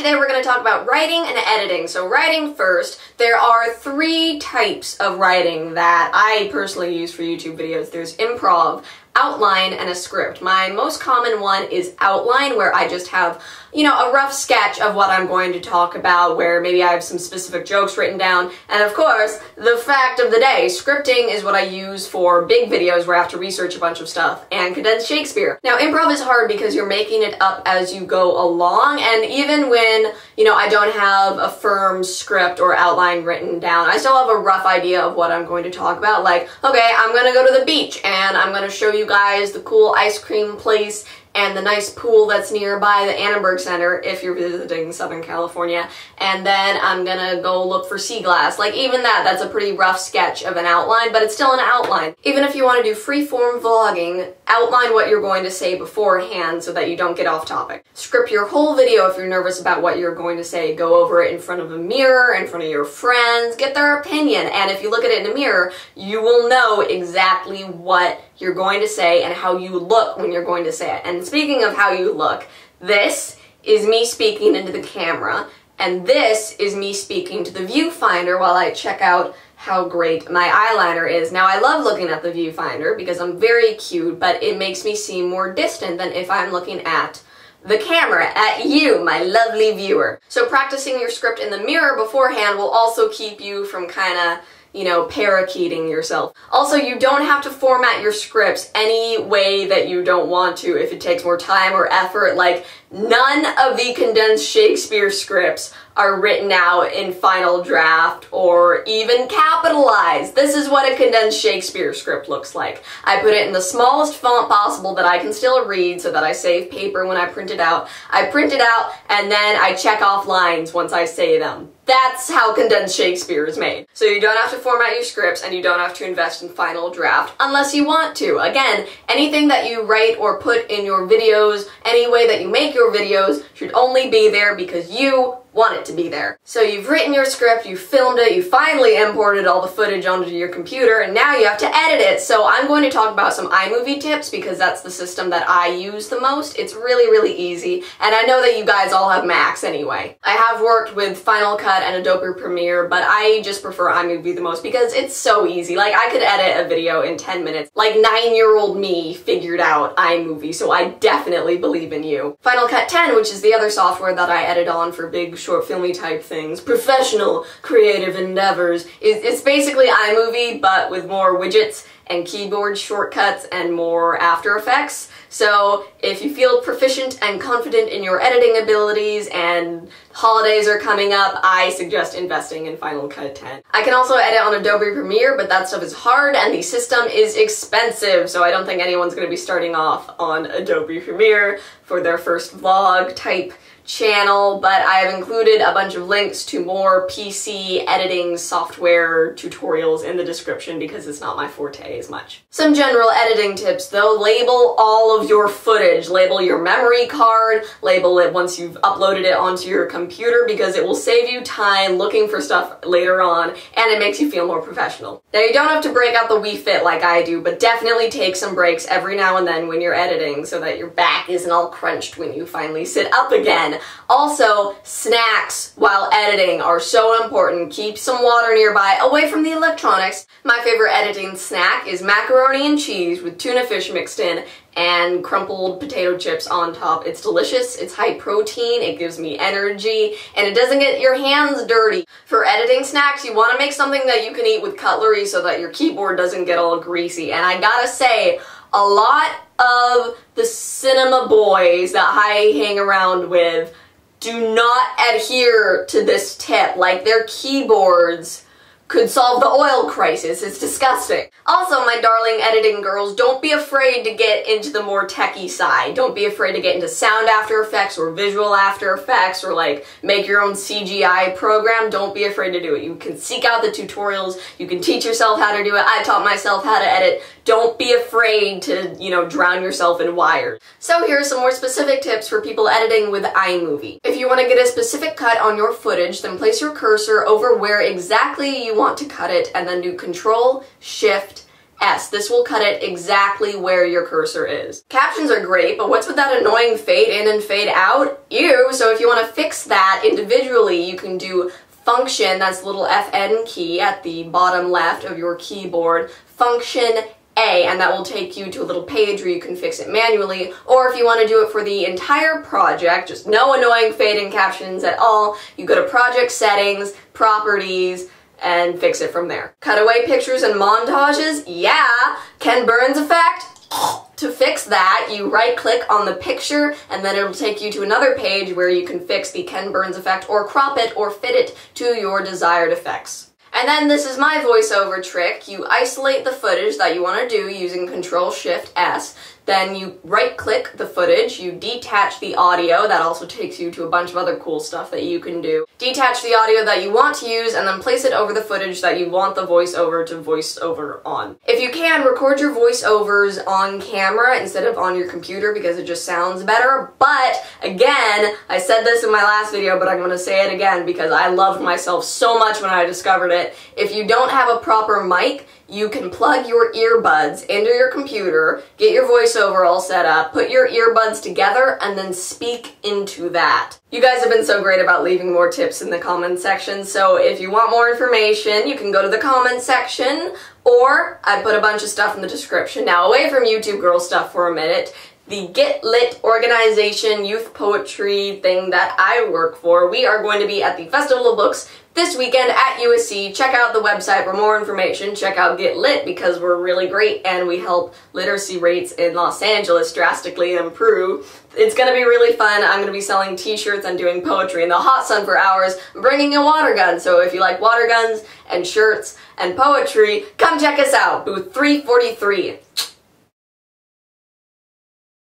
today we're going to talk about writing and editing. So writing first, there are 3 types of writing that I personally use for YouTube videos. There's improv, outline, and a script. My most common one is outline, where I just have, a rough sketch of what I'm going to talk about, where maybe I have some specific jokes written down. And of course, the fact of the day, scripting is what I use for big videos where I have to research a bunch of stuff, and condensed Shakespeare. Now, improv is hard because you're making it up as you go along, and even when, I don't have a firm script or outline written down, I still have a rough idea of what I'm going to talk about. Like, okay, I'm gonna go to the beach, and I'm gonna show you guys the cool ice cream place and the nice pool that's nearby the Annenberg Center if you're visiting Southern California, and then I'm gonna go look for sea glass. Like, even that's a pretty rough sketch of an outline, but it's still an outline. Even if you want to do free-form vlogging, outline what you're going to say beforehand so that you don't get off topic. Script your whole video if you're nervous about what you're going to say. Go over it in front of a mirror, in front of your friends, get their opinion, and if you look at it in a mirror, you will know exactly what you're going to say and how you look when you're going to say it. And speaking of how you look, this is me speaking into the camera, and this is me speaking to the viewfinder while I check out how great my eyeliner is. Now, I love looking at the viewfinder because I'm very cute, but it makes me seem more distant than if I'm looking at the camera, at you, my lovely viewer. So practicing your script in the mirror beforehand will also keep you from kinda parakeeting yourself. Also, you don't have to format your scripts any way that you don't want to if it takes more time or effort. Like, none of the condensed Shakespeare scripts are written out in final draft or even capitalized. This is what a condensed Shakespeare script looks like. I put it in the smallest font possible that I can still read so that I save paper when I print it out. I print it out and then I check off lines once I say them. That's how condensed Shakespeare is made. So you don't have to format your scripts and you don't have to invest in final draft unless you want to. Again, anything that you write or put in your videos, any way that you make your videos, should only be there because you want it to be there. So you've written your script, you filmed it, you finally imported all the footage onto your computer, and now you have to edit it. So I'm going to talk about some iMovie tips because that's the system that I use the most. It's really, really easy, and I know that you guys all have Macs anyway. I have worked with Final Cut and Adobe Premiere, but I just prefer iMovie the most because it's so easy. Like, I could edit a video in 10 minutes. Like, 9-year-old me figured out iMovie, so I definitely believe in you. Final Cut 10, which is the other software that I edit on for big short filmy type things, professional creative endeavors, it's basically iMovie but with more widgets and keyboard shortcuts and more After Effects. So if you feel proficient and confident in your editing abilities and holidays are coming up, I suggest investing in Final Cut 10. I can also edit on Adobe Premiere, but that stuff is hard and the system is expensive, so I don't think anyone's going to be starting off on Adobe Premiere for their first vlog type channel, but I have included a bunch of links to more PC editing software tutorials in the description because it's not my forte as much. Some general editing tips though: label all of your footage. Label your memory card, label it once you've uploaded it onto your computer because it will save you time looking for stuff later on and it makes you feel more professional. Now, you don't have to break out the Wii Fit like I do, but definitely take some breaks every now and then when you're editing so that your back isn't all crunched when you finally sit up again. Also, snacks while editing are so important. Keep some water nearby, away from the electronics. My favorite editing snack is macaroni and cheese with tuna fish mixed in and crumpled potato chips on top. It's delicious, it's high protein, it gives me energy, and it doesn't get your hands dirty. For editing snacks, you want to make something that you can eat with cutlery so that your keyboard doesn't get all greasy. And I gotta say, a lot of the cinema boys that I hang around with do not adhere to this tip. Like, their keyboards could solve the oil crisis. It's disgusting. Also, my darling editing girls, don't be afraid to get into the more techie side. Don't be afraid to get into sound After Effects or visual After Effects or like make your own CGI program. Don't be afraid to do it. You can seek out the tutorials. You can teach yourself how to do it. I taught myself how to edit. Don't be afraid to, drown yourself in wires. So here are some more specific tips for people editing with iMovie. If you want to get a specific cut on your footage, then place your cursor over where exactly you want to cut it and then do Control, Shift, S. This will cut it exactly where your cursor is. Captions are great, but what's with that annoying fade in and fade out? Ew! So if you want to fix that individually, you can do function, that's the little FN key at the bottom left of your keyboard, function A, and that will take you to a little page where you can fix it manually, or if you want to do it for the entire project, just no annoying fade-in captions at all, you go to project settings, properties, and fix it from there. Cutaway pictures and montages, yeah! Ken Burns effect? To fix that, you right-click on the picture, and then it'll take you to another page where you can fix the Ken Burns effect, or crop it, or fit it to your desired effects. And then this is my voiceover trick. You isolate the footage that you want to do using Control-Shift-S, then you right-click the footage, you detach the audio, that also takes you to a bunch of other cool stuff that you can do. Detach the audio that you want to use, and then place it over the footage that you want the voiceover to voice over on. If you can, record your voiceovers on camera instead of on your computer because it just sounds better, but again, I said this in my last video, but I'm going to say it again because I loved myself so much when I discovered it. If you don't have a proper mic, you can plug your earbuds into your computer, get your voiceover all set up, put your earbuds together, and then speak into that. You guys have been so great about leaving more tips in the comment section, so if you want more information, you can go to the comment section, or I put a bunch of stuff in the description. Now, away from YouTube girl stuff for a minute, the Get Lit organization youth poetry thing that I work for, we are going to be at the Festival of Books this weekend at USC. Check out the website for more information. Check out Get Lit because we're really great and we help literacy rates in Los Angeles drastically improve. It's going to be really fun. I'm going to be selling t-shirts and doing poetry in the hot sun for hours, bringing a water gun. So if you like water guns and shirts and poetry, come check us out. Booth 343.